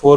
4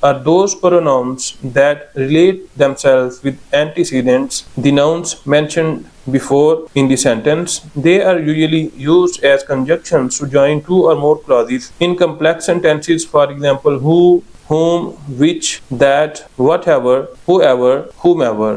are those pronouns that relate themselves with antecedents, the nouns mentioned before in the sentence. They are usually used as conjunctions to join 2 or more clauses in complex sentences, for example, who, whom, which, that, whatever, whoever, whomever.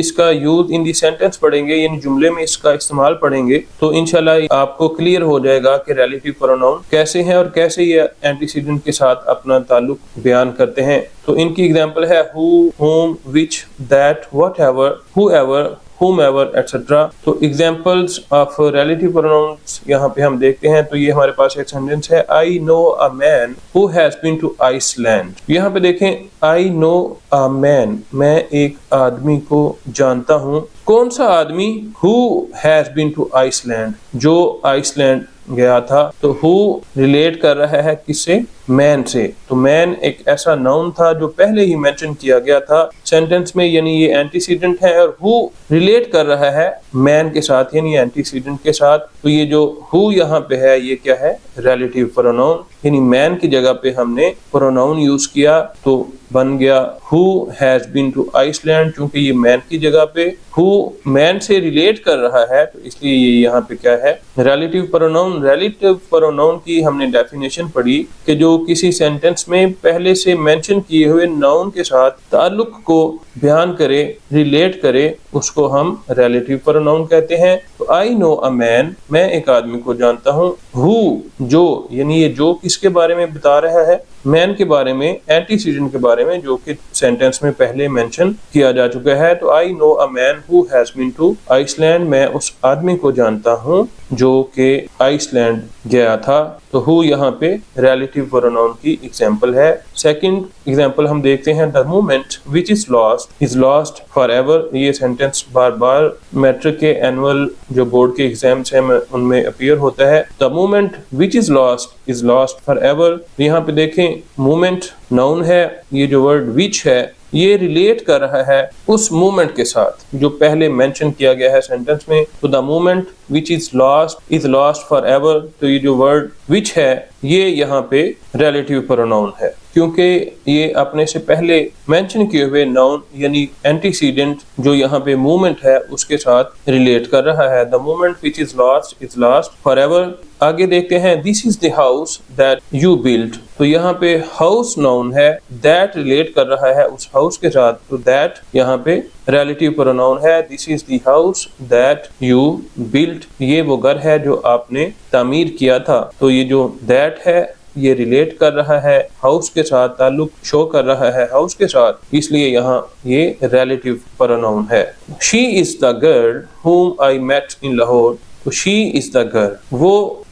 اس کا use ان دی sentence پڑھیں گے، یعنی جملے میں اس کا استعمال پڑھیں گے، تو انشاءاللہ آپ کو کلیئر ہو جائے گا کہ ریلیٹیو پروناؤن کیسے ہیں اور کیسے یہ اینٹیسیڈنٹ کے ساتھ اپنا تعلق بیان کرتے ہیں۔ تو ان کی ایگزامپل ہے who, whom, which, that, whatever, whoever, whomever, etc. تو ایگزامپلس آف ریلیٹیو پروناؤنس یہاں پہ ہم دیکھتے ہیں، تو یہ ہمارے پاس ایک سینٹنس ہے I know a man who has been to Iceland۔ یہاں پہ دیکھیں I know a man، میں ایک آدمی کو جانتا ہوں۔ کون سا آدمی؟ who has been to Iceland، جو آئس لینڈ گیا تھا۔ تو who ریلیٹ کر رہا ہے کس سے؟ مین سے۔ تو مین ایک ایسا ناؤن تھا جو پہلے ہی مینشن کیا گیا تھا سینٹنس میں، یعنی یہ اینٹیسیڈنٹ ہے، اور who ریلیٹ کر رہا ہے مین کے ساتھ، یعنی اینٹیسیڈنٹ کے ساتھ۔ تو یہ جو who یہاں پہ ہے یہ کیا ہے؟ ریلیٹیو پروناؤن، یعنی مین کی جگہ پہ ہم نے پروناؤن یوز کیا تو بن گیا who has been to Iceland۔ چونکہ یہ مین کی جگہ پہ who مین سے ریلیٹ کر رہا ہے تو اس لیے یہ یہاں پہ کیا ہے؟ Relative pronoun. ریلیٹیو پروناؤن کی ہم نے ڈیفینیشن پڑھی کہ جو کسی سینٹنس میں پہلے سے مینشن کیے ہوئے ناؤن کے ساتھ تعلق کو بیان کرے، ریلیٹ کرے، اس کو ہم ریلیٹیو پروناؤن کہتے ہیں۔ تو I know a man، میں ایک آدمی کو جانتا ہوں۔ who جو، یعنی یہ جو کس کے بارے میں بتا رہا ہے؟ مین کے بارے میں، اینٹیسیڈنٹ کے بارے میں، جو کہ سینٹنس میں پہلے مینشن کیا جا چکا ہے۔ تو I know a man who has been to Iceland، میں اس آدمی کو جانتا ہوں جو کہ آئس لینڈ گیا تھا۔ تو who یہاں پہ ریلیٹیو پروناؤن کی ایگزامپل ہے۔ سیکنڈ ایگزامپل ہم دیکھتے ہیں the moment which is lost is lost forever۔ یہ سینٹنس بار بار میٹرک کے اینول جو بورڈ کے ایگزامس ہیں ان میں اپیئر ہوتا ہے۔ the moment which is lost forever۔ یہاں پہ دیکھیں مومنٹ ناؤن ہے، یہ جو ورڈ which ہے یہ ریلیٹ کر رہا ہے اس مومنٹ کے ساتھ جو پہلے مینشن کیا گیا ہے سینٹنس میں۔ تو the moment which is lost forever۔ تو یہ جو ورڈ which ہے یہ یہاں پہ ریلیٹیو پروناؤن ہے، کیونکہ یہ اپنے سے پہلے مینشن کیے ہوئے ناؤن یعنی اینٹیسیڈنٹ جو یہاں پہ مومنٹ ہے اس کے ساتھ ریلیٹ کر رہا ہے۔ the moment which is lost forever۔ آگے دیکھتے ہیں this is the house that you built۔ تو یہاں پہ house ناؤن ہے، that ریلیٹ کر رہا ہے اس house کے ساتھ، تو that یہاں پہ ریلیٹیو پروناؤن ہے۔ this is the house that you built، یہ وہ گھر ہے جو آپ نے تعمیر کیا تھا۔ تو یہ جو that ہے یہ ریلیٹ کر رہا ہے ہاؤس کے ساتھ، تعلق شو کر رہا ہے ہاؤس کے ساتھ، اس لیے یہاں یہ ریلیٹیو پروناؤن ہے۔ she is the girl whom I met in Lahore۔ تو she is the girl،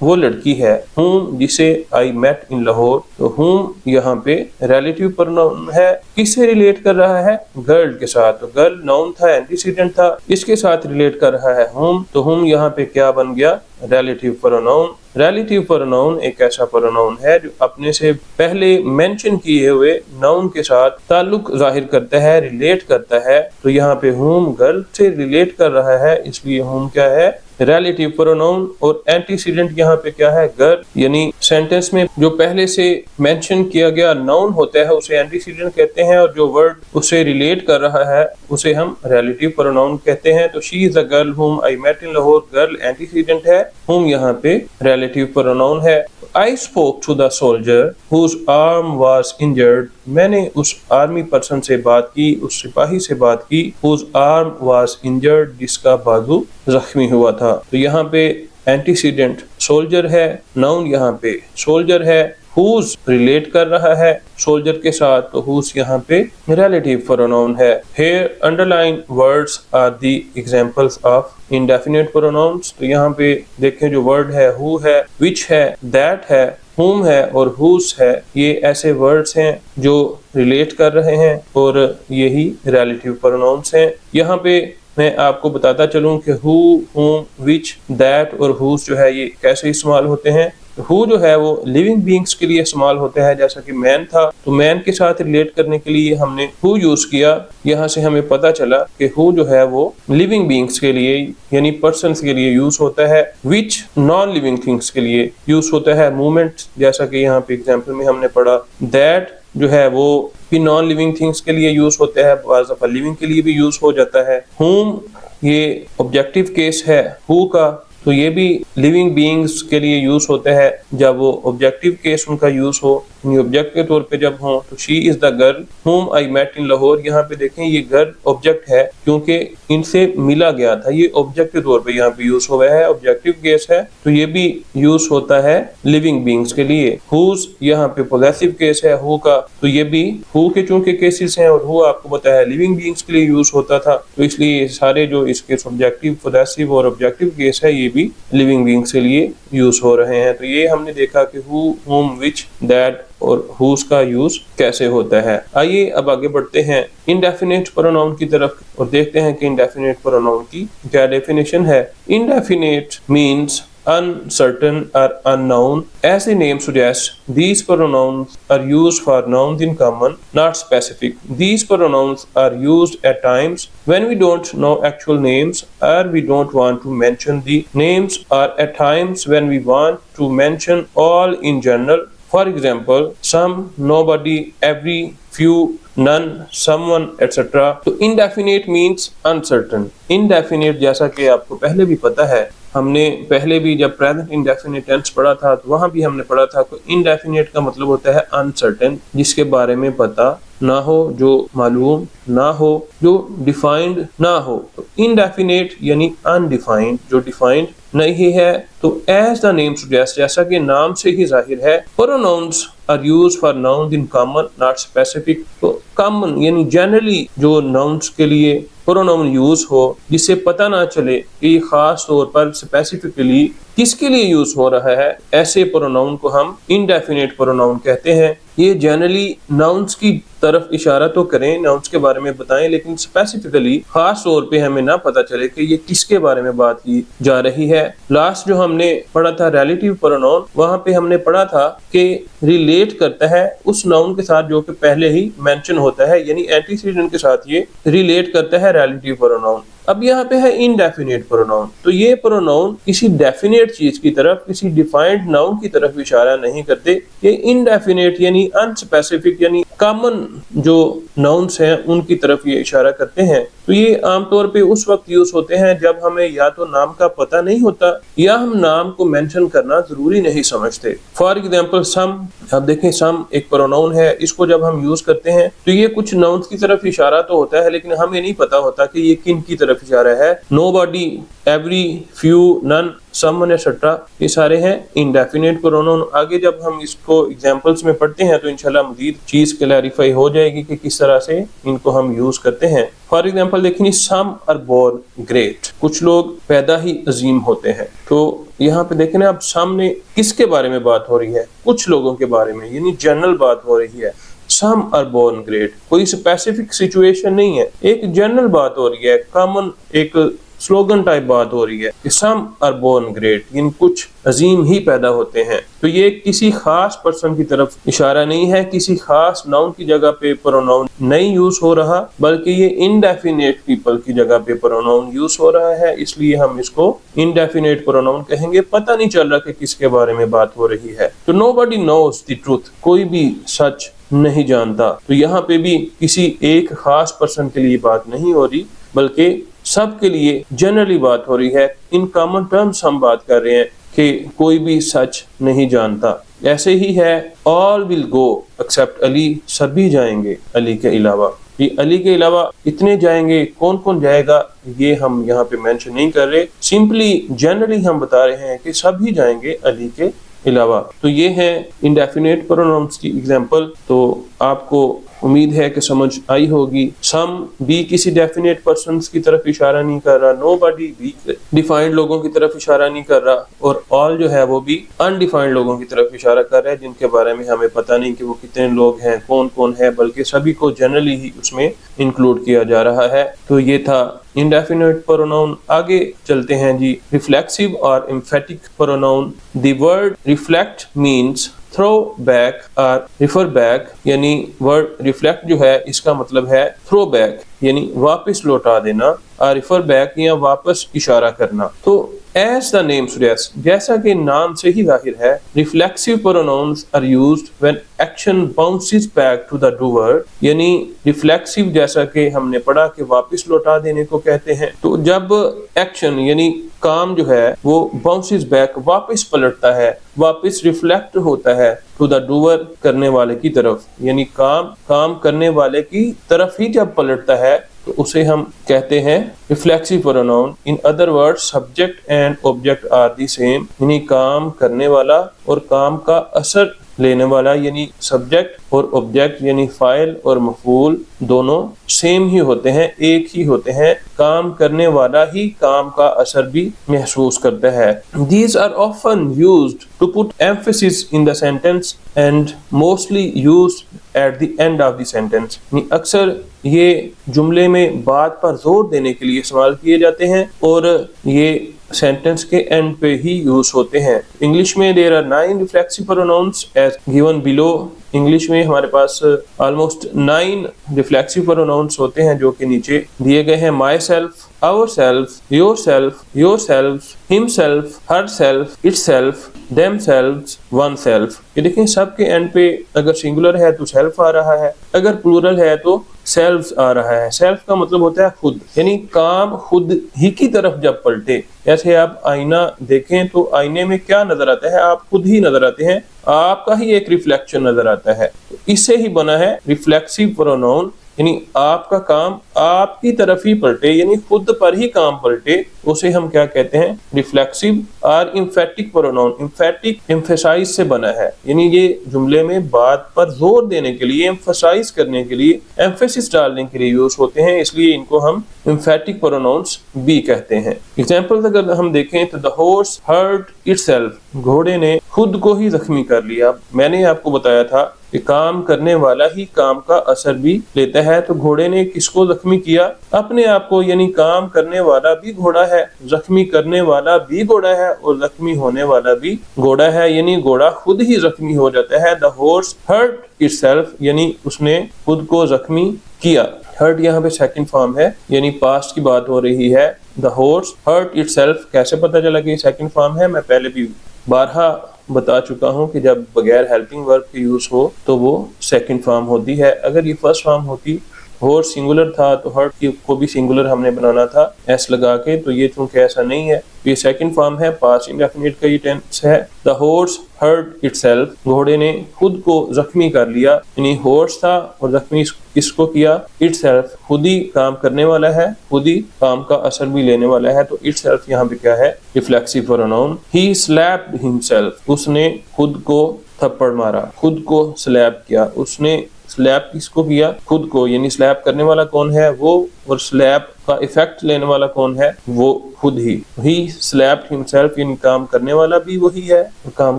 وہ لڑکی ہے whom جسے I met in Lahore۔ تو whom یہاں پہ ریلیٹیو پروناؤن ہے، کس سے ریلیٹ کر رہا ہے؟ گرل کے ساتھ۔ تو گرل ناؤن تھا، اینٹیسیڈنٹ تھا، اس کے ساتھ ریلیٹ کر رہا ہے whom۔ تو whom یہاں پہ کیا بن گیا؟ Relative pronoun. ریلیٹیو پروناؤن ایک ایسا پروناؤن ہے جو اپنے سے پہلے مینشن کیے ہوئے ناؤن کے ساتھ تعلق ظاہر کرتا ہے، ریلیٹ کرتا ہے۔ تو یہاں پہ whom گرل سے ریلیٹ کر رہا ہے، اس لیے whom کیا ہے؟ Relative pronoun. اور اینٹیسیڈنٹ یہاں پہ کیا ہے؟ گرل، یعنی سینٹنس میں جو پہلے سے مینشن کیا گیا ناؤن ہوتا ہے اسے اینٹیسیڈنٹ کہتے ہیں، اور جو ورڈ اسے ریلیٹ کر رہا ہے اسے ہم ریلیٹیو پروناؤن کہتے ہیں۔ تو she is a girl whom I met in Lahore، girl antecedent ہے، whom یہاں پہ ریلیٹیو پروناؤن ہے۔ I spoke to the soldier whose arm was injured۔ میں نے اس آرمی پرسن سے بات کی، اس سپاہی سے بات کی whose arm was injured، جس کا بازو زخمی ہوا تھا۔ تو یہاں پہ اینٹیسیڈنٹ سولجر ہے، ناؤن یہاں پہ سولجر ہے، whose ریلیٹ کر رہا ہے سولجر کے ساتھ، تو whose یہاں پہ ریلیٹیو پروناؤن ہے۔ Here underlined words are the examples of indefinite pronouns۔ تو یہاں پہ دیکھیں جو ورڈ ہے who ہے، which ہے، that ہے، whom ہے اور whose ہے، یہ ایسے ورڈز ہیں جو ریلیٹ کر رہے ہیں اور یہی ریلیٹیو پروناؤنس ہیں۔ یہاں پہ میں آپ کو بتاتا چلوں کہ who, whom, which, that اور whose جو ہے یہ کیسے استعمال ہوتے ہیں۔ who جو ہے وہ لیونگ بینگس کے لیے استعمال ہوتا ہے، جیسا کہ مین تھا تو مین کے ساتھ ریلیٹ کرنے کے لیے ہم نے who یوز کیا۔ یہاں سے ہمیں پتہ چلا کہ who جو ہے وہ لیونگ بینگس کے لیے یعنی پرسنس کے لیے یوز ہوتا ہے، which نان لیونگ تھنگس کے لیے یوز ہوتا ہے، مومنٹ جیسا کہ یہاں پہ ایگزامپل میں ہم نے پڑھا، that جو ہے وہ بھی نان لیونگ تھنگس کے لیے یوز ہوتا ہے، بعض دفعہ لیونگ کے لیے بھی یوز ہو جاتا ہے۔ whom یہ آبجیکٹیو کیس ہے who کا، تو یہ بھی لیونگ بینگز کے لیے یوز ہوتا ہے جب وہ آبجیکٹیو کیس ان کا یوز ہو۔ یعنی آبجیکٹ کے طور پہ جب ہوں تو she is the girl whom I met in Lahore. یہاں پہ دیکھیں یہ girl آبجیکٹ ہے کیونکہ ان سے ملا گیا تھا, یہ آبجیکٹ کے طور پہ یہاں پہ یوز ہوا ہے, آبجیکٹیو کیس ہے تو یہ بھی یوز ہوتا ہے living beings کے لیے. whose یہاں پہ possessive کیس ہے who کا, تو یہ بھی who کے چونکہ کیسز ہیں اور who آپ کو پتا ہے living beings کے لیے یوز ہوتا تھا, تو اس لیے سارے جو اس کے سبجیکٹیو possessive اور آبجیکٹیو کیس ہے یہ بھی living beings کے لیے یوز ہو رہے ہیں. تو یہ ہم نے دیکھا کہ who, whom, which, that اور whose کا یوز کیسے ہوتا ہے. آئیے اب آگے بڑھتے ہیں indefinite pronoun کی طرف اور دیکھتے ہیں کہ indefinite pronoun کی کیا ڈیفینیشن ہے. Indefinite means uncertain or unknown. As the name suggests, these pronouns are used for nouns in common, not specific. These pronouns are used at times when we don't know actual names or we don't want to mention the names, or at times when we want to mention all in general. For example, some, nobody, every, few, none, someone, etc. تو indefinite means uncertain. Indefinite جیسا کہ آپ کو پہلے بھی پتا ہے, ہم نے پہلے بھی جب present indefinite tense پڑھا تھا تو وہاں بھی ہم نے پڑھا تھا کہ indefinite کا مطلب ہوتا ہے uncertain, جس کے بارے میں پتہ نہ ہو, جو معلوم نہ ہو, جو defined نہ ہو. تو indefinite یعنی undefined, جو defined نہیں ہے. تو as the name suggests, جیسا کہ نام سے ہی ظاہر ہے, pronouns are used for nouns in common, not specific. تو common یعنی generally جو nouns کے لیے pronoun یوز ہو جس سے پتہ نہ چلے کہ یہ خاص طور پر specifically کس کے لیے یوز ہو رہا ہے, ایسے pronoun کو ہم indefinite pronoun کہتے ہیں. یہ جنرلی ناؤنس کی طرف اشارہ تو کریں, ناؤنس کے بارے میں بتائیں, لیکن اسپیسیفکلی خاص طور پہ ہمیں نہ پتہ چلے کہ یہ کس کے بارے میں بات کی جا رہی ہے. لاسٹ جو ہم نے پڑھا تھا ریلیٹیو پروناؤن, وہاں پہ ہم نے پڑھا تھا کہ ریلیٹ کرتا ہے اس ناؤن کے ساتھ جو کہ پہلے ہی مینشن ہوتا ہے, یعنی اینٹیسیڈنٹ کے ساتھ یہ ریلیٹ کرتا ہے ریلیٹیو پروناؤن. اب یہاں پہ ہے انڈیفینیٹ پروناؤن. تو یہ پروناؤن کسی ڈیفینیٹ چیز کی طرف, کسی ڈیفائنڈ ناؤن کی طرف اشارہ نہیں کرتے. یہ انڈیفینیٹ یعنی انسپیسیفک یعنی کامن جو ناؤنس ہیں ان کی طرف یہ اشارہ کرتے ہیں. تو یہ عام طور پہ اس وقت یوز ہوتے ہیں جب ہمیں یا تو نام کا پتہ نہیں ہوتا یا ہم نام کو مینشن کرنا ضروری نہیں سمجھتے. فار ایگزامپل سم, آپ دیکھیں سم ایک پروناؤن ہے, اس کو جب ہم یوز کرتے ہیں تو یہ کچھ ناؤنس کی طرف اشارہ تو ہوتا ہے لیکن ہمیں نہیں پتا ہوتا کہ یہ کن کی طرف اشارہ ہے. نو باڈی, ایوری, فیو, نن, someone etc. یہ سارے ہیں انڈیفینیٹ پروناؤن. آگے جب ہم اس کو ایگزامپلس میں پڑھتے ہیں تو انشاءاللہ مزید چیز کلیریفائی ہو جائے گی کہ کس طرح سے ان کو ہم یوز کرتے ہیں. فار ایگزامپل دیکھیں سم آر بورن گریٹ, کچھ لوگ پیدا ہی عظیم ہوتے ہیں. تو یہاں پہ دیکھیں اب سامنے کس کے بارے میں بات ہو رہی ہے, کچھ لوگوں کے بارے میں, یعنی جنرل بات ہو رہی ہے. سم آر بورن گریٹ, کوئی اسپیسیفک سچویشن نہیں ہے, ایک جنرل بات ہو رہی ہے, کامن ایک سلوگن ٹائپ بات ہو رہی ہے کہ سم آر بورن گریٹ, یعنی کچھ عظیم ہی پیدا ہوتے ہیں. تو یہ کسی خاص پرسن کی طرف اشارہ نہیں ہے, کسی خاص ناؤن کی جگہ پہ پروناؤن نہیں یوز ہو رہا, بلکہ یہ انڈیفینیٹ پیپل کی جگہ پہ پروناؤن یوز ہو رہا ہے. اس لیے ہم اس کو انڈیفینیٹ پروناؤن کہیں گے. پتہ نہیں چل رہا کہ کس کے بارے میں بات ہو رہی ہے. تو نو باڈی نوز دی ٹروتھ, کوئی بھی سچ نہیں جانتا. تو یہاں پہ بھی کسی ایک خاص پرسن کے لیے بات نہیں ہو رہی بلکہ سب کے لیے جنرلی بات ہو رہی ہے. ان کامن ٹرمز ہم بات کر رہے ہیں کہ کوئی بھی سچ نہیں جانتا. ایسے ہی ہے all will go except علی, سبھی جائیں گے علی کے علاوہ. یہ علی کے علاوہ اتنے جائیں گے, کون کون جائے گا یہ ہم یہاں پہ مینشن نہیں کر رہے, سمپلی جنرلی ہم بتا رہے ہیں کہ سبھی جائیں گے علی کے علاوہ. تو یہ ہے انڈیفینیٹ پروناؤنس کی ایگزامپل. تو آپ کو امید ہے کہ سمجھ آئی ہوگی. سم بھی کسی ڈیفینیٹ پرسنز کی طرف اشارہ نہیں کر رہا, نو باڈی بھی ڈیفائنڈ لوگوں کی طرف اشارہ نہیں کر رہا, اور آل جو ہے وہ بھی انڈیفائنڈ لوگوں کی طرف اشارہ کر رہا ہے جن کے بارے میں ہمیں پتہ نہیں کہ وہ کتنے لوگ ہیں, کون کون ہے, بلکہ سبھی کو جنرلی ہی اس میں انکلوڈ کیا جا رہا ہے. تو یہ تھا انڈیفینیٹ پروناؤن. آگے چلتے ہیں جی ریفلیکسیو اور emphatic pronoun. The word reflect means throw back اور ریفر بیک, یعنی ورڈ ریفلیکٹ جو ہے اس کا مطلب ہے تھرو بیک یعنی واپس لوٹا دینا, اور ریفر بیک یا واپس اشارہ کرنا. تو ایز دا نیم سجیسٹ, جیسا کہ نام سے ہی ظاہر ہے, reflexive pronouns are used when action bounces back to the doer, یعنی ریفلیکسیو جیسا کہ ہم نے پڑھا کہ واپس لوٹا دینے کو کہتے ہیں. تو جب ایکشن یعنی کام جو ہے وہ باؤنسز بیک واپس پلٹتا ہے, واپس ریفلیکٹ ہوتا ہے ٹو دا ڈوور کرنے والے کی طرف, یعنی کام کرنے والے کی طرف ہی جب پلٹتا ہے تو اسے ہم کہتے ہیں reflexive pronoun. In other word subject and object are the same, یعنی کام کرنے والا اور کام کا اثر لینے والا یعنی سبجیکٹ اور آبجیکٹ یعنی فاعل اور مفعول دونوں سیم ہی ہوتے ہیں, ایک ہی ہوتے ہیں. کام کرنے والا ہی کام کا اثر بھی محسوس کرتا ہے. These are often used to put emphasis in the sentence and mostly used at the end of the sentence. اکثر یہ جملے میں بات پر زور دینے کے لیے استعمال کیے جاتے ہیں اور یہ سینٹنس کے اینڈ پہ ہی یوز ہوتے ہیں. انگلش میں there are 9 reflexive pronouns as given below. English میں ہمارے پاس آلموسٹ 9 ریفلیکسو پروناؤنس ہوتے ہیں جو کہ نیچے دیے گئے ہیں. My self, our self, your self, your self, him self, her self, it self, them self, one self. یہ دیکھیں سب کے اینڈ پہ اگر سنگولر ہے تو سیلف آ رہا ہے, اگر پلورل ہے تو سیلف آ رہا ہے. سیلف کا مطلب ہوتا ہے خود, یعنی کام خود ہی کی طرف جب پلٹے. جیسے آپ آئینہ دیکھیں تو آئینے میں کیا نظر آتا ہے, آپ خود ہی نظر آتے ہیں, آپ کا ہی ایک ریفلیکشن نظر آتا ہے. اس سے ہی بنا ہے ریفلیکسو پروناؤن, یعنی آپ کا کام آپ کی طرف ہی پلٹے, یعنی خود پر ہی کام پلٹے, اسے ہم کیا کہتے ہیں ریفلیکسو. اور امفیٹک پروناؤن, امفیٹک ایمفیسائز سے بنا ہے, یعنی یہ جملے میں بات پر زور دینے کے لیے, ایمفیسائز کرنے کے لیے, ایمفیسس ڈالنے کے لیے یوز ہوتے ہیں, اس لیے ان کو ہم امفیٹک پروناؤنس بھی کہتے ہیں. ایگزامپل اگر ہم دیکھیں تو the horse hurt itself, گھوڑے نے خود کو ہی زخمی کر لیا. میں نے آپ کو بتایا تھا کہ کام کرنے والا ہی کام کا اثر بھی لیتا ہے, تو گھوڑے نے کس کو زخمی کیا؟ اپنے آپ کو, یعنی کام کرنے والا بھی گھوڑا ہے, زخمی کرنے والا بھی گھوڑا ہے اور زخمی ہونے والا بھی گھوڑا ہے, یعنی گھوڑا خود ہی زخمی ہو جاتا ہے. the horse hurt itself, یعنی اس نے خود کو زخمی کیا. hurt یہاں پہ سیکنڈ فارم ہے, یعنی پاسٹ کی بات ہو رہی ہے. the horse hurt itself کیسے پتہ چلا کہ یہ سیکنڈ فارم ہے؟ میں پہلے بھی بارہا بتا چکا ہوں کہ جب بغیر ہیلپنگ ورب کے یوز ہو تو وہ سیکنڈ فارم ہوتی ہے. اگر یہ فرسٹ فارم ہوتی, ہورس سنگولر تھا تو ہرٹ کو بھی سنگولر ہم نے بنانا تھا ایس لگا کے, تو یہ چونکہ ایسا نہیں ہے, یہ سیکنڈ فارم ہے, پاسٹ انڈیفینٹ کا یہ ٹینس ہے. the horse hurt itself, گھوڑے نے خود کو زخمی کر لیا, یعنی ہورس تھا اور زخمی کس کو کیا؟ itself, خود ہی کام کرنے والا ہے, خود ہی کام کا اثر بھی لینے والا ہے, تو itself یہاں پہ کیا ہے؟ Reflexive pronoun. he slapped himself, اس نے خود کو تھپڑ مارا, خود کو سلیپ کیا. اس نے سلیپ کس کو کیا؟ خود کو, یعنی سلیپ کرنے والا کون ہے؟ وہ, اور سلیپ کا ایفیکٹ لینے والا کون ہے؟ وہ خود ہی. he slapped himself, یعنی کام کرنے والا بھی وہی ہے اور کام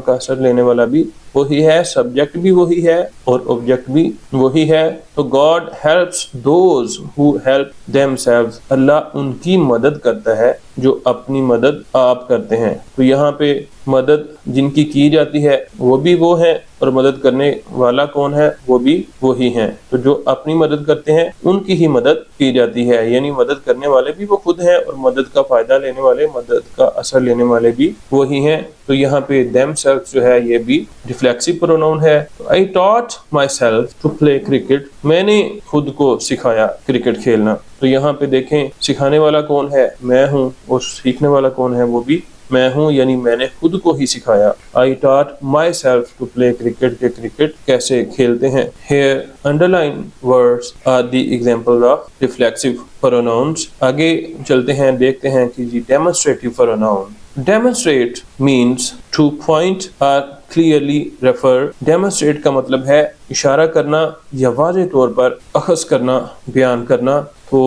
کا اثر لینے والا بھی وہی ہے, سبجیکٹ بھی وہی ہے اور آبجیکٹ بھی وہی ہے. تو God helps those who help themselves, اللہ ان کی مدد کرتا ہے جو اپنی مدد آپ کرتے ہیں. تو یہاں پہ مدد جن کی جاتی ہے وہ بھی وہ ہیں, اور مدد کرنے والا کون ہے؟ وہ بھی وہی ہیں. تو جو اپنی مدد کرتے ہیں ان کی ہی مدد کی جاتی ہے, یعنی مدد کرنے والے بھی وہ خود ہیں اور مدد کا فائدہ لینے والے, مدد کا اثر لینے والے بھی وہی ہیں. تو یہاں پہ themselves جو ہے یہ بھی ریفلیکسو پروناؤن ہے. I taught myself to play cricket, میں نے خود کو سکھایا کرکٹ کھیلنا. تو یہاں پہ دیکھیں سکھانے والا کون ہے؟ میں ہوں, اور سیکھنے والا کون ہے؟ وہ بھی میں ہوں, یعنی میں نے خود کو ہی سکھایا. I taught myself to play cricket, کہ کرکٹ کیسے کھیلتے ہیں. Here underlined words are the examples of reflexive pronouns. آگے چلتے ہیں, دیکھتے ہیں کہ جی demonstrative pronoun. Demonstrate means to point or clearly refer. Demonstrate کا مطلب ہے اشارہ کرنا یا واضح طور پر اخذ کرنا, بیان کرنا. تو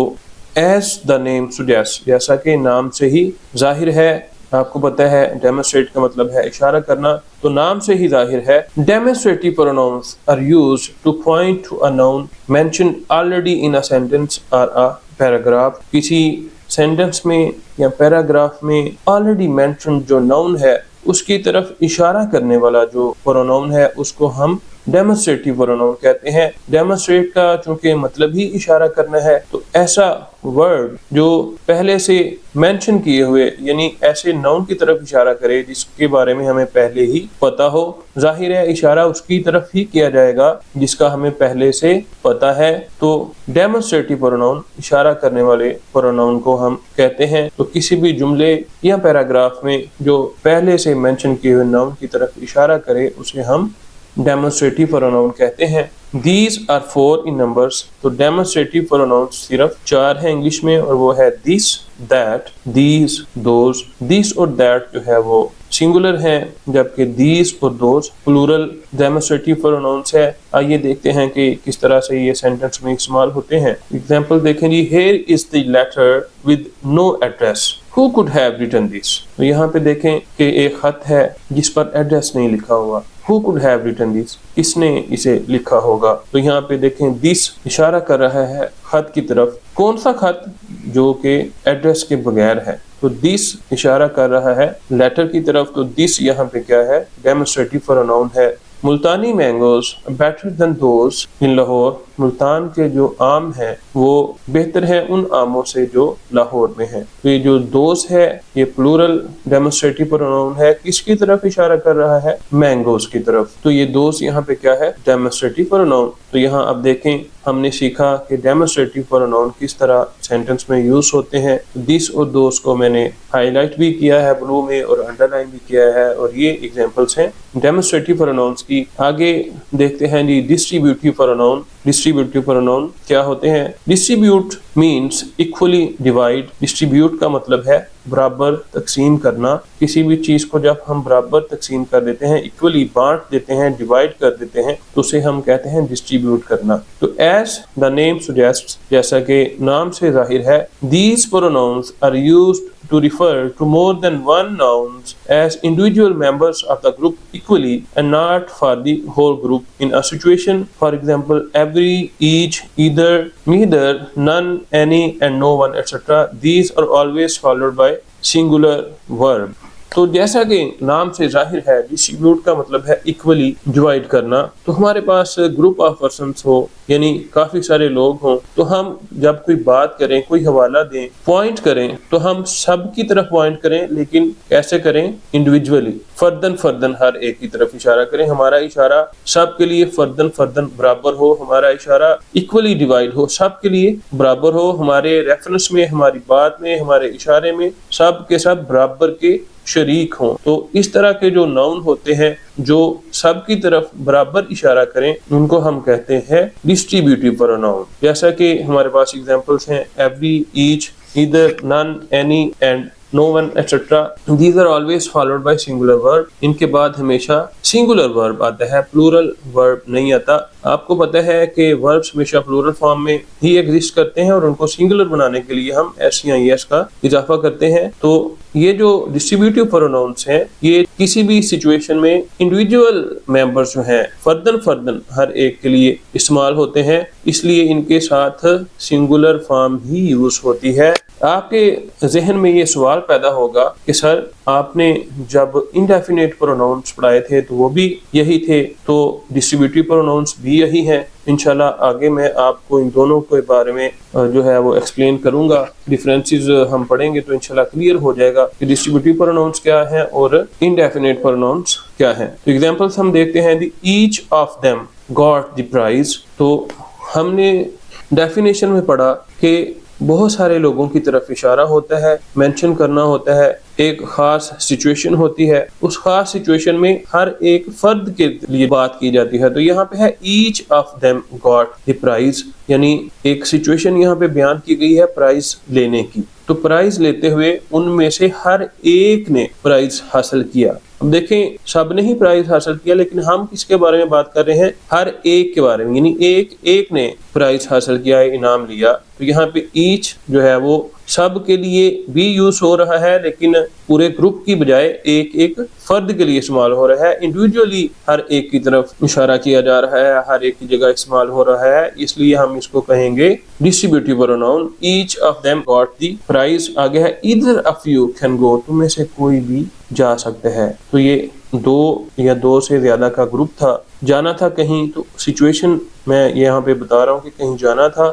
as the name suggests, جیسا کہ نام سے ہی ظاہر ہے, آپ کو پتہ ہے demonstrate کا مطلب ہے اشارہ کرنا, تو نام سے ہی ظاہر ہے. Demonstrative pronouns are used to point to a noun mentioned already in a sentence or a paragraph. کسی سینٹنس میں یا پیراگراف میں آلریڈی مینشنڈ جو ناؤن ہے اس کی طرف اشارہ کرنے والا جو پروناؤن ہے اس کو ہم ڈیمونسٹریٹو پروناؤن کہتے ہیں. ڈیمونسٹریٹ کا چونکہ مطلب ہی اشارہ کرنا ہے, تو ایسا ورڈ جو پہلے سے مینشن کیے ہوئے یعنی ایسے ناؤن کی طرف اشارہ کرے جس کے بارے میں ہمیں پہلے ہی پتا ہو. ظاہر ہے اشارہ اس کی طرف ہی کیا جائے گا جس کا ہمیں پہلے سے پتا ہے. تو ڈیمونسٹریٹو پروناؤن اشارہ کرنے والے پروناؤن کو ہم کہتے ہیں. تو کسی بھی جملے یا پیراگراف میں جو پہلے سے مینشن کیے ہوئے ناؤن کی طرف اشارہ کرے اسے ہم ڈیمونسٹریٹو پروناؤن کہتے ہیں. These are 4 in numbers. تو ڈیمونسٹریٹو پروناؤنس صرف 4 ہیں انگلش میں اور وہ ہے this, that, these, those. This اور that جو ہے وہ سنگولر ہیں جبکہ these اور those پلورل ڈیمونسٹریٹو پروناؤنس ہے. آئیے دیکھتے ہیں کہ کس طرح سے یہ سینٹنس میں استعمال ہوتے ہیں. اگزامپل دیکھیں جی. Here is the letter with no address. Who could have written this? تو یہاں پہ دیکھیں کہ ایک خط ہے جس پر ایڈریس نہیں لکھا ہوا. Who could have written this? کس نے اسے لکھا ہوگا؟ تو یہاں پہ دیکھیں this اشارہ کر رہا ہے خط کی طرف. کون سا خط؟ جو کہ ایڈریس کے بغیر ہے. تو this اشارہ کر رہا ہے لیٹر کی طرف. تو this یہاں پہ کیا ہے؟ ڈیمونسٹریٹو پروناؤن ہے. Multani mangoes better than those ان لاہور. ملتان کے جو آم ہیں وہ بہتر ہیں ان آموں سے جو لاہور میں ہیں. تو یہ جو دوز ہے یہ پلورل ڈیمونسٹریٹو پروناؤن ہے. کس کی طرف اشارہ کر رہا ہے؟ مینگوز کی طرف. تو یہ دوز یہاں پہ کیا ہے؟ Demonstrative pronoun. تو یہاں اب دیکھیں ہم نے سیکھا کہ ڈیمونسٹریٹو پروناؤن کس طرح سینٹنس میں یوز ہوتے ہیں. دس اور دوز کو میں نے ہائی لائٹ بھی کیا ہے بلو میں اور انڈر لائن بھی کیا ہے اور یہ ایگزامپلس ہیں ڈیمونسٹریٹو پروناؤنس کی. آگے دیکھتے ہیں جی ڈسٹریبیوٹیو پروناؤن. ڈسٹریبیوٹیو پروناؤن کیا ہوتے ہیں؟ Distribute means equally divide. Distribute کا مطلب ہے برابر تقسیم کرنا. کسی بھی چیز کو جب ہم برابر تقسیم کر دیتے ہیں ایکولی بانٹ دیتے ہیں ڈیوائڈ کر دیتے ہیں تو اسے ہم کہتے ہیں ڈسٹریبیوٹ کرنا. تو ایز دا نیم سجیسٹس جیسا کہ نام سے ظاہر ہے these pronouns are used to refer to more than one nouns as individual members of the group equally and not for the whole group. In a situation, for example, every, each, either, neither, none, any, and no one, etc. These are always followed by singular verb. تو جیسا کہ نام سے ظاہر ہے distribute کا مطلب ہے ایکولی ڈیوائڈ کرنا. تو ہمارے پاس گروپ آف پرسنس ہو یعنی کافی سارے لوگ ہوں تو ہم جب کوئی بات کریں کوئی حوالہ دیں پوائنٹ کریں تو ہم سب کی طرف پوائنٹ کریں لیکن کیسے کریں؟ انڈیویجولی فردن فردن ہر ایک کی طرف اشارہ کریں. ہمارا اشارہ سب کے لیے فردن فردن برابر ہو. ہمارا اشارہ ایکولی ڈیوائڈ ہو سب کے لیے برابر ہو. ہمارے ریفرنس میں ہماری بات میں ہمارے اشارے میں سب کے سب برابر کے شریک ہوں. تو اس طرح کے جو ناؤن ہوتے ہیں جو سب کی طرف برابر اشارہ کریں ان کو ہم کہتے ہیں ڈسٹریبیوٹیو پروناؤن. جیسا کہ ہمارے پاس ایگزامپلس ہیں ایوری, ایچ, ایدر, نن, any and no one, etc. These are always followed by singular verb. ان کے بعد ہمیشہ singular verb آتا ہے, plural verb نہیں آتا. آپ کو پتہ ہے کہ verbs ہمیشہ plural form میں ہی ایگزسٹ کرتے ہیں اور ان کو singular بنانے کے لیے ہم ایس یا ایس کا اضافہ کرتے ہیں. تو یہ جو ڈسٹریبیوٹیو پروناؤنس ہیں یہ کسی بھی سچویشن میں انڈیویجول ممبرز جو ہیں فردن فردن ہر ایک کے لیے استعمال ہوتے ہیں, اس لیے ان کے ساتھ سنگولر فارم ہی یوز ہوتی ہے. آپ کے ذہن میں یہ سوال پیدا ہوگا کہ سر آپ نے جب انڈیفینٹ پروناؤنس پڑھائے تھے تو وہ بھی یہی تھے تو ڈسٹریبیوٹیو پروناؤنس بھی یہی ہیں. انشاءاللہ آگے میں آپ کو ان دونوں کے بارے میں جو ہے وہ ایکسپلین کروں گا. ڈیفرنسز ہم پڑھیں گے تو انشاءاللہ کلیئر ہو جائے گا کہ ڈسٹریبیوٹیو پروناؤنس کیا ہیں اور انڈیفینٹ پروناؤنس کیا ہیں. تو ایگزامپلس ہم دیکھتے ہیں the each of them got the prize. تو ہم نے ڈیفینیشن میں پڑھا کہ بہت سارے لوگوں کی طرف اشارہ ہوتا ہے, مینشن کرنا ہوتا ہے, ایک خاص سچویشن ہوتی ہے, اس خاص سچویشن میں ہر ایک فرد کے لیے بات کی جاتی ہے. تو یہاں پہ ہے each of them got the prize یعنی ایک سچویشن یہاں پہ بیان کی گئی ہے پرائز لینے کی. تو پرائز لیتے ہوئے ان میں سے ہر ایک نے پرائز حاصل کیا. اب دیکھیں سب نے ہی پرائز حاصل کیا لیکن ہم کس کے بارے میں بات کر رہے ہیں؟ ہر ایک کے بارے میں, یعنی ایک نے پرائز حاصل کیا ہے, انعام لیا. تو یہاں پہ ایچ جو ہے وہ سب کے لیے بھی یوز ہو رہا ہے لیکن پورے گروپ کی بجائے ایک فرد کے لیے استعمال ہو رہا ہے. انڈیویجولی ہر ایک کی طرف اشارہ کیا جا رہا ہے, ہر ایک کی جگہ استعمال ہو رہا ہے, اس لیے ہم اس کو کہیں گے distributive pronoun. Each of them got the prize. آگے ہے either of you can go. تم میں سے کوئی بھی جا سکتا ہے. تو یہ دو یا دو سے زیادہ کا گروپ تھا, جانا تھا کہیں. تو سچویشن میں یہاں پہ بتا رہا ہوں کہ کہیں جانا تھا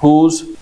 whose,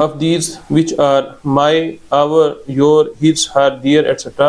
of these which are my, our, your, his, her, their, etc.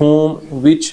whom, which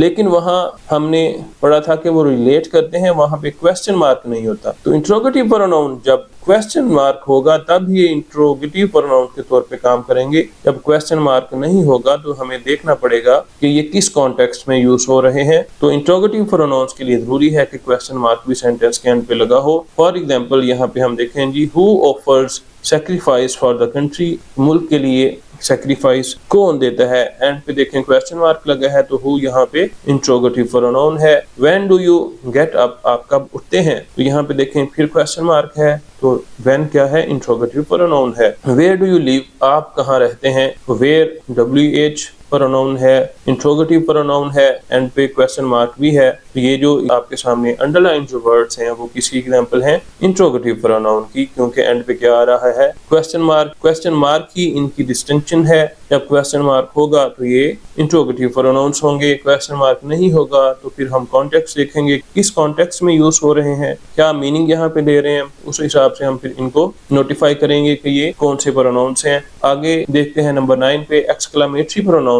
لیکن وہاں ہم نے پڑھا تھا کہ وہ ریلیٹ کرتے ہیں, وہاں پہ کویسچن مارک نہیں ہوتا. تو انٹروگیٹو پروناؤن جب کویسچن مارک ہوگا تب یہ انٹروگیٹو پروناؤن کے طور پہ کام کریں گے. جب کویسچن مارک نہیں ہوگا تو ہمیں دیکھنا پڑے گا کہ یہ کس کانٹیکسٹ میں یوز ہو رہے ہیں. تو انٹروگیٹو پروناؤنس کے لیے ضروری ہے کہ کویسچن مارک بھی سینٹینس کے اینڈ پہ لگا ہو. فار ایگزامپل یہاں پہ ہم دیکھیں جی, who offers sacrifice for the country, ملک کے لیے سیکریفائس کون دیتا ہے. اینڈ پہ دیکھیں کویسچن مارک لگا ہے تو ہو یہاں پہ انٹروگیٹو پروناؤن ہے. When do you get up, آپ کب اٹھتے ہیں, تو یہاں پہ دیکھیں پھر کویسچن مارک ہے تو وین کیا ہے, انٹروگیٹو پروناؤن ہے. ویئر ڈو یو لیو, آپ کہاں رہتے ہیں, ویئر WH پروناؤن ہے, انٹروگیٹو پروناؤن ہے, اینڈ پہ کویسچن مارک بھی ہے. تو یہ جو آپ کے سامنے انڈر لائن جو ورڈز ہیں وہ کسی ایگزامپل ہیں انٹروگیٹو پروناؤن کی, کیونکہ اینڈ پہ کیا آ رہا ہے, کویسچن مارک. کویسچن مارک ہی ان کی ڈسٹنکشن ہے. جب کویسچن مارک ہوگا تو یہ انٹروگیٹو پروناؤنس ہوں گے, کویسچن مارک نہیں ہوگا تو پھر ہم کانٹیکسٹ دیکھیں گے کس کانٹیکسٹ میں یوز ہو رہے ہیں, کیا میننگ یہاں پہ دے رہے ہیں, اس حساب سے ہم پھر ان کو نوٹیفائی کریں گے کہ یہ کون سے پروناؤنس ہیں. آگے دیکھتے ہیں نمبر 9 پہ ایکسکلیمیٹری pronouns.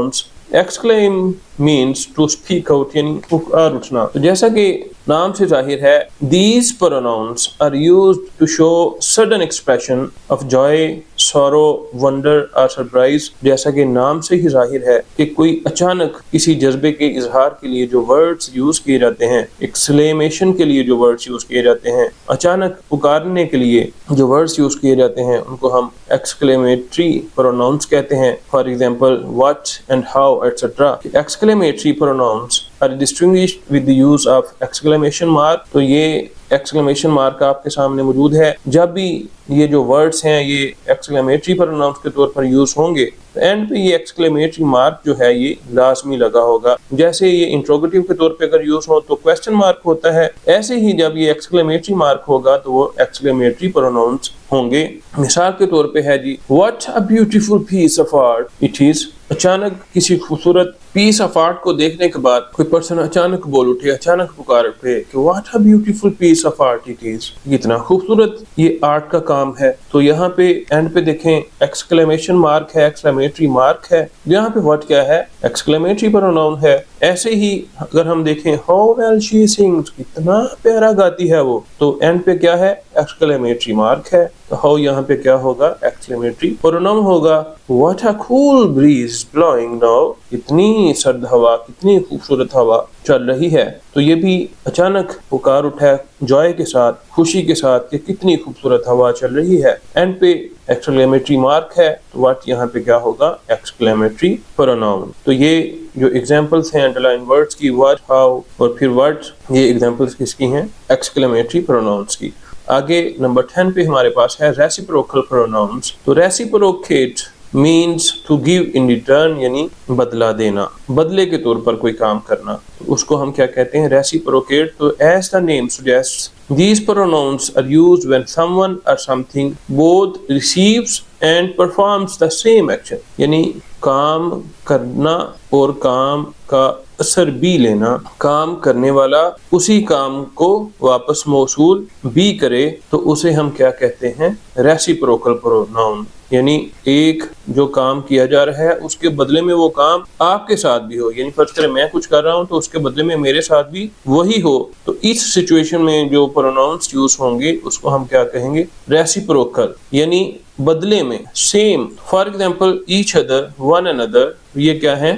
Exclaim means to speak out, یعنی پکار اٹھنا. تو جیسا کہ نام سے ظاہر ہے, these pronouns are used to show sudden expression of joy, sorrow, wonder or surprise. جیسا کہ نام سے ہی ظاہر ہے کہ کوئی اچانک کسی جذبے کے اظہار کے لیے جو ورڈز یوز کیے جاتے ہیں, ایکسکلیمیشن کے لیے جو ورڈز یوز کیے جاتے ہیں, اچانک پکارنے کے لیے جو ورڈز یوز کیے جاتے ہیں, ان کو ہم ایکسکلیمیٹری پروناؤنس کہتے ہیں. For example what and how etc. Exclamatory pronouns are distinguished with the use of exclamation mark. تو یہ ایکسکلیمیشن مارک آپ کے سامنے موجود ہے. جب بھی یہ جو ورڈز ہیں یہ ایکسکلیمیٹری پروناؤنس کے طور پر یوز ہوں گے تو اینڈ پہ یہ ایکسکلیمیٹری مارک جو ہے یہ لازمی لگا ہوگا. جیسے یہ انٹروگیٹو کے طور پہ اگر یوز ہو تو کویسچن مارک ہوتا ہے, ایسے ہی جب یہ ایکسکلیمیٹری مارک ہوگا تو وہ ایکسکلیمیٹری پروناؤنس ہوں گے. مثال کے طور پہ ہے جی, what a beautiful piece of art it is. اچانک کسی خوبصورت پیس آف آرٹ کو دیکھنے کے بعد کوئی پرسن اچانک بول اٹھے, اچانک پکار اٹھے کہ what a beautiful piece of art it is, اتنا خوبصورت یہ آرٹ کا کام ہے. تو یہاں پہ اینڈ پہ دیکھیں ایکسکلیمیشن مارک ہے, ایکسکلیمیٹری مارک ہے. یہاں پہ واٹ کیا ہے, ایکسکلیمیٹری پروناؤن ہے. ایسے ہی اگر ہم دیکھیں ہاؤ ویل شی سنگز, کتنا پیارا گاتی ہے وہ, تو اینڈ پہ کیا ہے, ایکسکلیمیٹری مارک ہے. تو ہاؤ یہاں پہ کیا ہوگا, ایکسکلیمیٹری پروناؤن ہوگا. What a cool breeze blowing now, اتنی سرد ہوا, کتنی خوبصورت ہوا چل رہی ہے. تو یہ بھی اچانک پکار اٹھا جوائے کے ساتھ, خوشی کے ساتھ کہ کتنی خوبصورت ہوا چل رہی ہے. اینڈ پہ ایکسکلیمیٹری مارک ہے تو واٹ یہاں پہ کیا ہوگا, ایکسکلیمیٹری پروناؤن. تو یہ جو ایگزامپلس ہیں انڈر لائن ورڈز کی, واٹ, ہاؤ اور پھر واٹ, یہ ایگزامپلس کس کی ہیں, ایکسکلیمیٹری پروناؤنس کی. آگے نمبر 10 پہ ہمارے پاس ہے ریسیپروکل پروناؤنس. تو reciprocate means to give in return, یعنی بدلہ دینا, بدلے کے طور پر کوئی کام کرنا. تو اس کو ہم کیا کہتے ہیں, ریسیپروکیٹ. تو as the name suggests, these pronouns are used when someone or something both receives and performs the same action. یعنی کام کرنا اور کام کا اثر بھی لینا, کام کرنے والا اسی کام کو واپس موصول بھی کرے, تو اسے ہم کیا کہتے ہیں, ریسیپروکل پروناؤن. یعنی ایک جو کام کیا جا رہا ہے اس کے بدلے میں وہ کام آپ کے ساتھ بھی ہو. یعنی فرض کریں میں کچھ کر رہا ہوں تو اس کے بدلے میں میرے ساتھ بھی وہی ہو. تو اس سچویشن میں جو پروناؤنس یوز ہوں گے اس کو ہم کیا کہیں گے, ریسیپروکل, یعنی بدلے میں, same. For example H other, one another, یہ کیا ہے,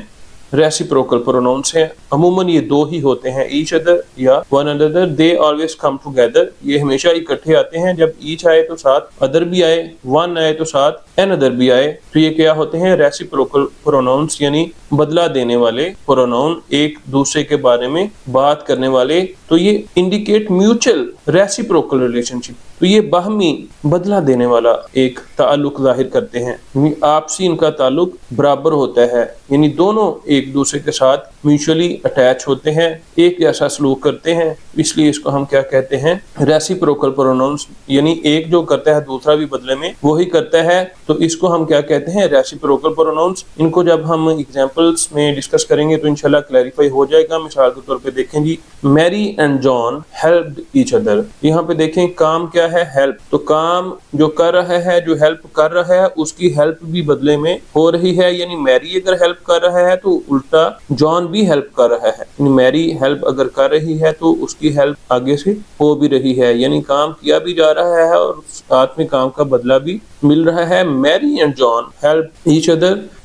ریسیپروکل پروناؤنس ہیں. عموماً یہ دو ہی ہوتے ہیں, ایچ ادر یا one another. They always come together, یہ ہمیشہ اکٹھے آتے ہیں. جب ایچ آئے تو ساتھ ادر بھی آئے, ون آئے تو ساتھ انادر بھی آئے. تو یہ کیا ہوتے ہیں, ریسیپروکل پروناؤنس, یعنی بدلہ دینے والے پروناؤن, ایک دوسرے کے بارے میں بات کرنے والے. تو یہ انڈیکیٹ میوچل ریسیپروکل ریلیشن شپ. تو یہ باہمی بدلہ دینے والا ایک تعلق ظاہر کرتے ہیں, یعنی آپسی ان کا تعلق برابر ہوتا ہے, یعنی دونوں ایک دوسرے کے ساتھ میوچلی اٹیچ ہوتے ہیں, ایک جیسا سلوک کرتے ہیں. اس لیے اس کو ہم کیا کہتے ہیں, ریسیپروکل پروناؤنس, یعنی ایک جو کرتا ہے دوسرا بھی بدلے میں وہی کرتا ہے. تو اس کو ہم کیا کہتے ہیں, ریسیپروکل پروناؤنس. ان کو جب ہم ایگزامپلس میں ڈسکس کریں گے تو انشاءاللہ کلیریفائی ہو جائے گا. مثال کے طور پہ دیکھیں جی, Mary and John helped each other. یہاں پہ دیکھیں کام کیا کیا ہے ہیلپ. تو کام جو کر رہا ہے, جو ہیلپ کر رہا ہے, اس کی ہیلپ بھی بدلے میں ہو رہی ہے. یعنی میری اگر ہیلپ کر رہا ہے تو الٹا جان بھی ہیلپ کر رہا ہے. یعنی میری ہیلپ اگر کر رہی ہے تو اس کی ہیلپ آگے سے ہو بھی رہی ہے. یعنی کام کیا بھی جا رہا ہے اور ساتھ میں کام کا بدلہ بھی مل رہا ہے. Mary and John help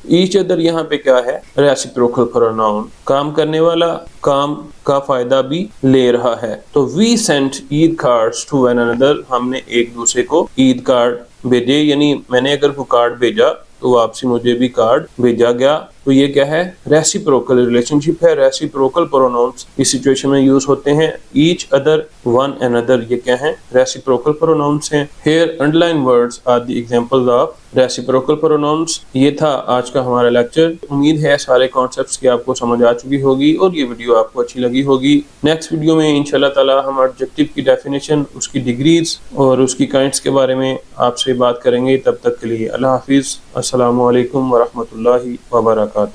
each other یہاں پہ کیا ہے ریسیپروکل پروناؤن. کام کرنے والا کام کا فائدہ بھی لے رہا ہے. تو we sent Eid cards to one اندر, ہم نے ایک دوسرے کو عید کارڈ بھیجے. یعنی میں نے اگر کوئی کارڈ بھیجا تو واپسی مجھے بھی کارڈ بھیجا گیا. تو یہ کیا ہے ریسیپروکل ریلیشن شپ ہے. ریسیپروکل پروناؤنس اس سچویشن میں یوز ہوتے ہیں. ایچ ادر, ون another, یہ کیا ہیں ریسیپروکل پروناؤنس ہیں. Here underline words are the examples of reciprocal pronouns. یہ تھا آج کا ہمارا لیکچر. امید ہے سارے کانسیپٹس کی آپ کو سمجھ آ چکی ہوگی اور یہ ویڈیو آپ کو اچھی لگی ہوگی. نیکسٹ ویڈیو میں انشاءاللہ تعالی ہم ایڈجیکٹو کی ڈیفینیشن, اس کی ڈگریز اور اس کی کائنڈس کے بارے میں آپ سے بات کریں گے. تب تک کے لیے اللہ حافظ. السلام علیکم ورحمۃ اللہ وبرکاتہ.